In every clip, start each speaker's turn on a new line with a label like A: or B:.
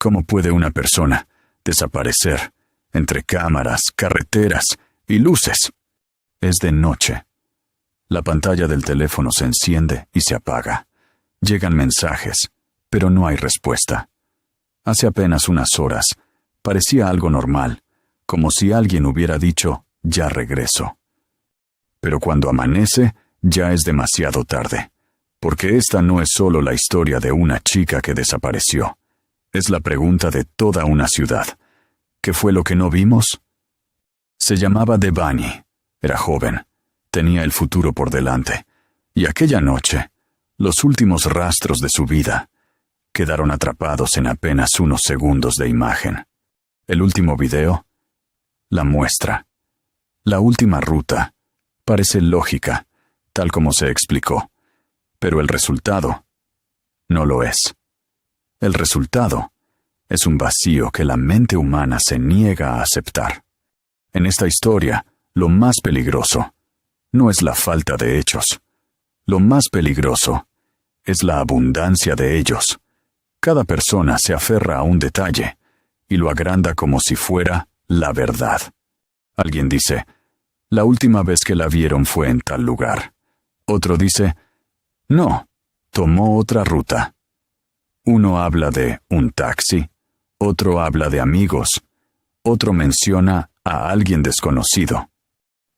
A: ¿Cómo puede una persona desaparecer entre cámaras, carreteras y luces? Es de noche. La pantalla del teléfono se enciende y se apaga. Llegan mensajes, pero no hay respuesta. Hace apenas unas horas, parecía algo normal, como si alguien hubiera dicho, ya regreso. Pero cuando amanece, ya es demasiado tarde, porque esta no es solo la historia de una chica que desapareció. Es la pregunta de toda una ciudad. ¿Qué fue lo que no vimos? Se llamaba Devani, era joven, tenía el futuro por delante, y aquella noche, los últimos rastros de su vida quedaron atrapados en apenas unos segundos de imagen. El último video, la muestra. La última ruta parece lógica, tal como se explicó, pero el resultado no lo es. El resultado es un vacío que la mente humana se niega a aceptar. En esta historia, lo más peligroso no es la falta de hechos. Lo más peligroso es la abundancia de ellos. Cada persona se aferra a un detalle y lo agranda como si fuera la verdad. Alguien dice, la última vez que la vieron fue en tal lugar. Otro dice, no, tomó otra ruta. Uno habla de un taxi, otro habla de amigos, otro menciona a alguien desconocido.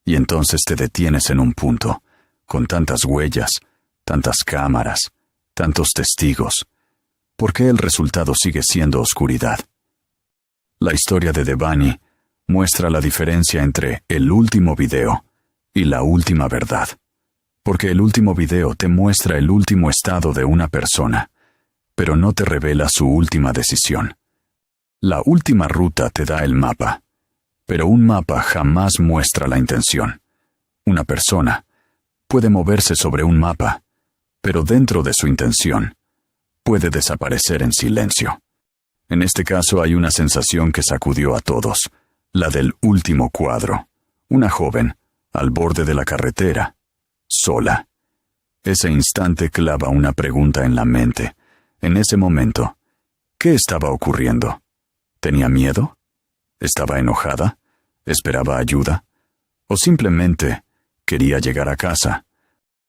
A: Y entonces te detienes en un punto, con tantas huellas, tantas cámaras, tantos testigos. ¿Por qué el resultado sigue siendo oscuridad? La historia de Devani muestra la diferencia entre el último video y la última verdad. Porque el último video te muestra el último estado de una persona, pero no te revela su última decisión. La última ruta te da el mapa, pero un mapa jamás muestra la intención. Una persona puede moverse sobre un mapa, pero dentro de su intención puede desaparecer en silencio. En este caso hay una sensación que sacudió a todos, la del último cuadro. Una joven, al borde de la carretera, sola. Ese instante clava una pregunta en la mente. En ese momento, ¿qué estaba ocurriendo? ¿Tenía miedo? ¿Estaba enojada? ¿Esperaba ayuda? ¿O simplemente quería llegar a casa?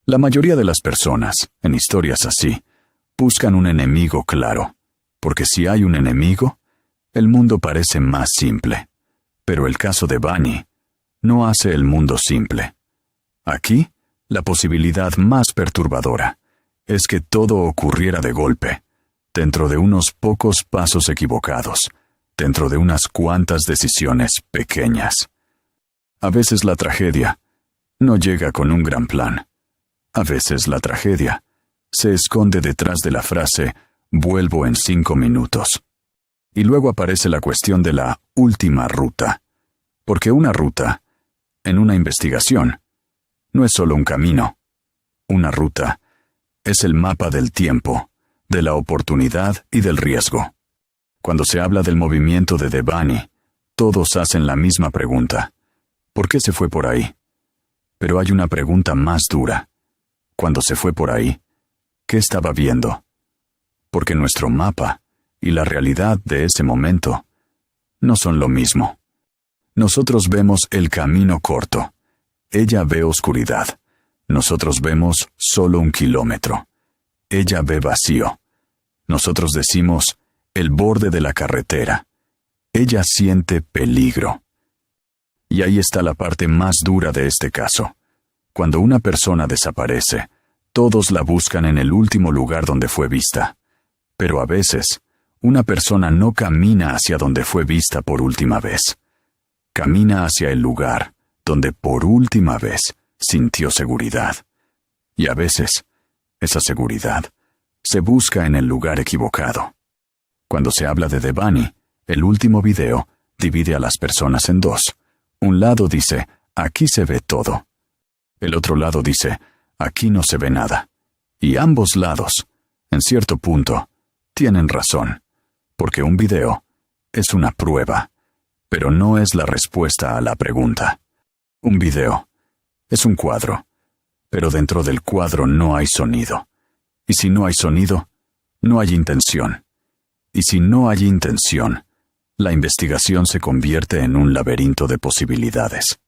A: La mayoría de las personas, en historias así, buscan un enemigo claro, porque si hay un enemigo, el mundo parece más simple. Pero el caso de Devani no hace el mundo simple. Aquí, la posibilidad más perturbadora es que todo ocurriera de golpe, dentro de unos pocos pasos equivocados, dentro de unas cuantas decisiones pequeñas. A veces la tragedia no llega con un gran plan. A veces la tragedia se esconde detrás de la frase «vuelvo en 5 minutos». Y luego aparece la cuestión de la última ruta. Porque una ruta, en una investigación, no es solo un camino. Una ruta es el mapa del tiempo, de la oportunidad y del riesgo. Cuando se habla del movimiento de Devani, todos hacen la misma pregunta. ¿Por qué se fue por ahí? Pero hay una pregunta más dura. Cuando se fue por ahí, ¿qué estaba viendo? Porque nuestro mapa y la realidad de ese momento no son lo mismo. Nosotros vemos el camino corto. Ella ve oscuridad. Nosotros vemos solo 1 kilómetro. Ella ve vacío. Nosotros decimos el borde de la carretera. Ella siente peligro. Y ahí está la parte más dura de este caso. Cuando una persona desaparece, todos la buscan en el último lugar donde fue vista. Pero a veces, una persona no camina hacia donde fue vista por última vez. Camina hacia el lugar donde por última vez sintió seguridad. Y a veces, esa seguridad se busca en el lugar equivocado. Cuando se habla de Devani, el último video divide a las personas en dos. Un lado dice, aquí se ve todo. El otro lado dice, aquí no se ve nada. Y ambos lados, en cierto punto, tienen razón, porque un video es una prueba, pero no es la respuesta a la pregunta. Un video es un cuadro, pero dentro del cuadro no hay sonido. Y si no hay sonido, no hay intención. Y si no hay intención, la investigación se convierte en un laberinto de posibilidades.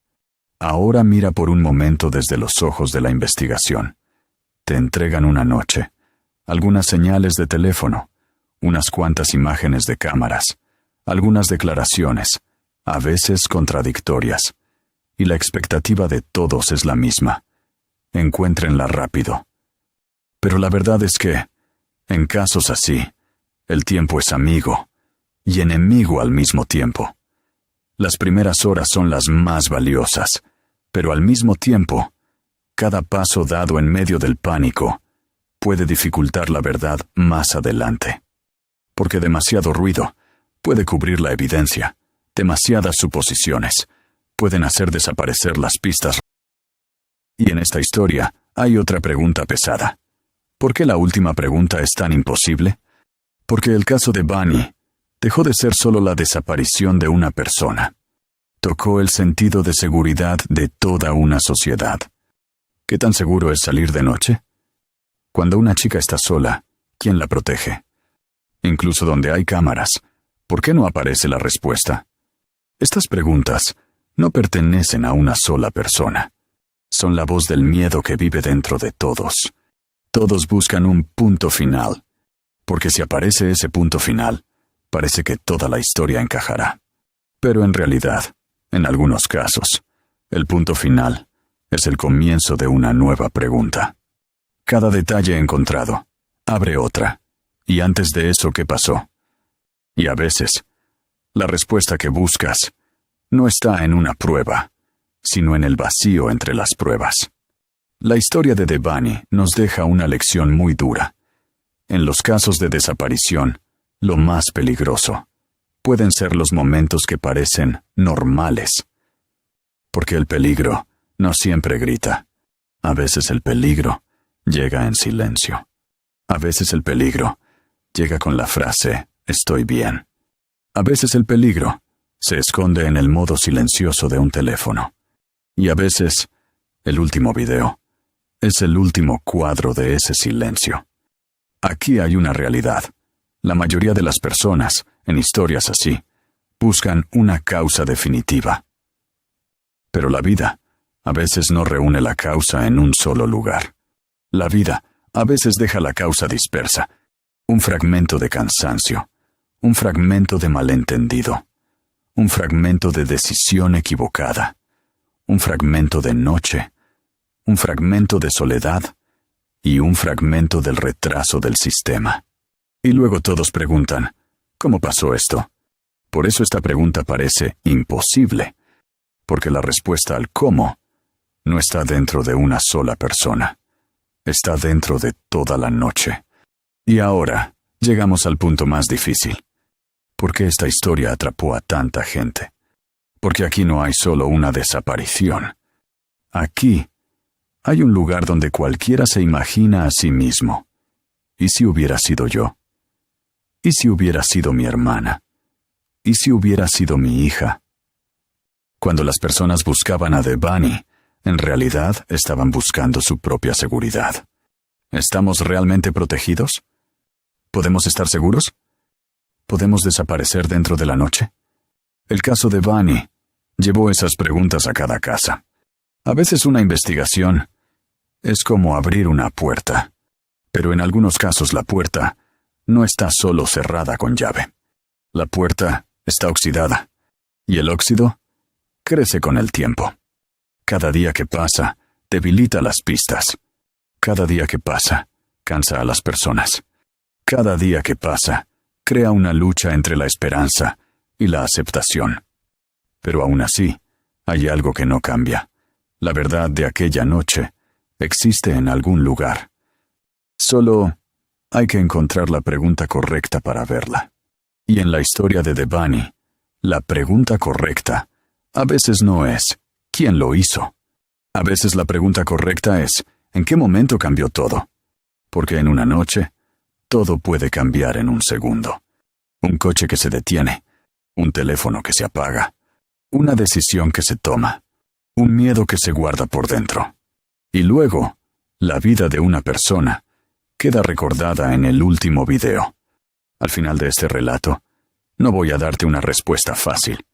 A: Ahora mira por un momento desde los ojos de la investigación. Te entregan una noche, algunas señales de teléfono, unas cuantas imágenes de cámaras, algunas declaraciones, a veces contradictorias, y la expectativa de todos es la misma. Encuéntrenla rápido. Pero la verdad es que, en casos así, el tiempo es amigo y enemigo al mismo tiempo. Las primeras horas son las más valiosas, pero al mismo tiempo, cada paso dado en medio del pánico puede dificultar la verdad más adelante. Porque demasiado ruido puede cubrir la evidencia, demasiadas suposiciones pueden hacer desaparecer las pistas. Y en esta historia hay otra pregunta pesada. ¿Por qué la última pregunta es tan imposible? Porque el caso de Bunny dejó de ser solo la desaparición de una persona. Tocó el sentido de seguridad de toda una sociedad. ¿Qué tan seguro es salir de noche? Cuando una chica está sola, ¿quién la protege? Incluso donde hay cámaras, ¿por qué no aparece la respuesta? Estas preguntas no pertenecen a una sola persona. Son la voz del miedo que vive dentro de todos. Todos buscan un punto final, porque si aparece ese punto final, parece que toda la historia encajará. Pero en realidad, en algunos casos, el punto final es el comienzo de una nueva pregunta. Cada detalle encontrado abre otra. ¿Y antes de eso qué pasó? Y a veces, la respuesta que buscas no está en una prueba, sino en el vacío entre las pruebas. La historia de Devani nos deja una lección muy dura. En los casos de desaparición, lo más peligroso pueden ser los momentos que parecen normales. Porque el peligro no siempre grita. A veces el peligro llega en silencio. A veces el peligro llega con la frase, estoy bien. A veces el peligro se esconde en el modo silencioso de un teléfono. Y a veces, el último video es el último cuadro de ese silencio. Aquí hay una realidad. La mayoría de las personas, en historias así, buscan una causa definitiva. Pero la vida a veces no reúne la causa en un solo lugar. La vida a veces deja la causa dispersa, un fragmento de cansancio, un fragmento de malentendido, un fragmento de decisión equivocada, un fragmento de noche, un fragmento de soledad y un fragmento del retraso del sistema. Y luego todos preguntan, ¿cómo pasó esto? Por eso esta pregunta parece imposible, porque la respuesta al cómo no está dentro de una sola persona, está dentro de toda la noche. Y ahora llegamos al punto más difícil. ¿Por qué esta historia atrapó a tanta gente? Porque aquí no hay solo una desaparición. Aquí hay un lugar donde cualquiera se imagina a sí mismo. ¿Y si hubiera sido yo? ¿Y si hubiera sido mi hermana? ¿Y si hubiera sido mi hija? Cuando las personas buscaban a Devani, en realidad estaban buscando su propia seguridad. ¿Estamos realmente protegidos? ¿Podemos estar seguros? ¿Podemos desaparecer dentro de la noche? El caso de Bunny llevó esas preguntas a cada casa. A veces una investigación es como abrir una puerta, pero en algunos casos la puerta no está solo cerrada con llave. La puerta está oxidada, y el óxido crece con el tiempo. Cada día que pasa debilita las pistas. Cada día que pasa cansa a las personas. Cada día que pasa crea una lucha entre la esperanza y la aceptación. Pero aún así, hay algo que no cambia. La verdad de aquella noche existe en algún lugar. Solo hay que encontrar la pregunta correcta para verla. Y en la historia de Devani, la pregunta correcta a veces no es ¿quién lo hizo? A veces la pregunta correcta es ¿en qué momento cambió todo? Porque en una noche, todo puede cambiar en un segundo. Un coche que se detiene, un teléfono que se apaga, una decisión que se toma, un miedo que se guarda por dentro. Y luego, la vida de una persona queda recordada en el último video. Al final de este relato, no voy a darte una respuesta fácil,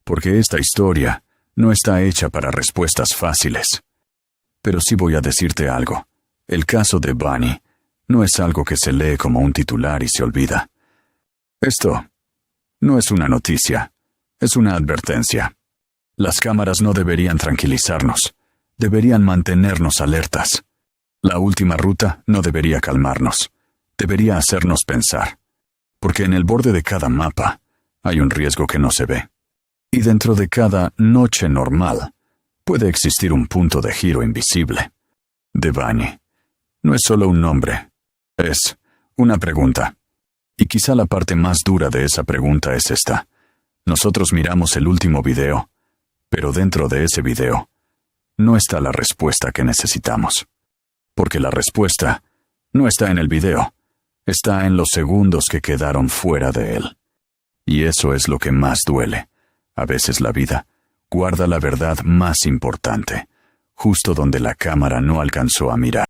A: porque esta historia no está hecha para respuestas fáciles. Pero sí voy a decirte algo. El caso de Bunny no es algo que se lee como un titular y se olvida. Esto no es una noticia, es una advertencia. Las cámaras no deberían tranquilizarnos, deberían mantenernos alertas. La última ruta no debería calmarnos, debería hacernos pensar, porque en el borde de cada mapa hay un riesgo que no se ve. Y dentro de cada noche normal puede existir un punto de giro invisible. Devani no es solo un nombre, es una pregunta. Y quizá la parte más dura de esa pregunta es esta. Nosotros miramos el último video, pero dentro de ese video no está la respuesta que necesitamos. Porque la respuesta no está en el video, está en los segundos que quedaron fuera de él. Y eso es lo que más duele. A veces la vida guarda la verdad más importante, justo donde la cámara no alcanzó a mirar.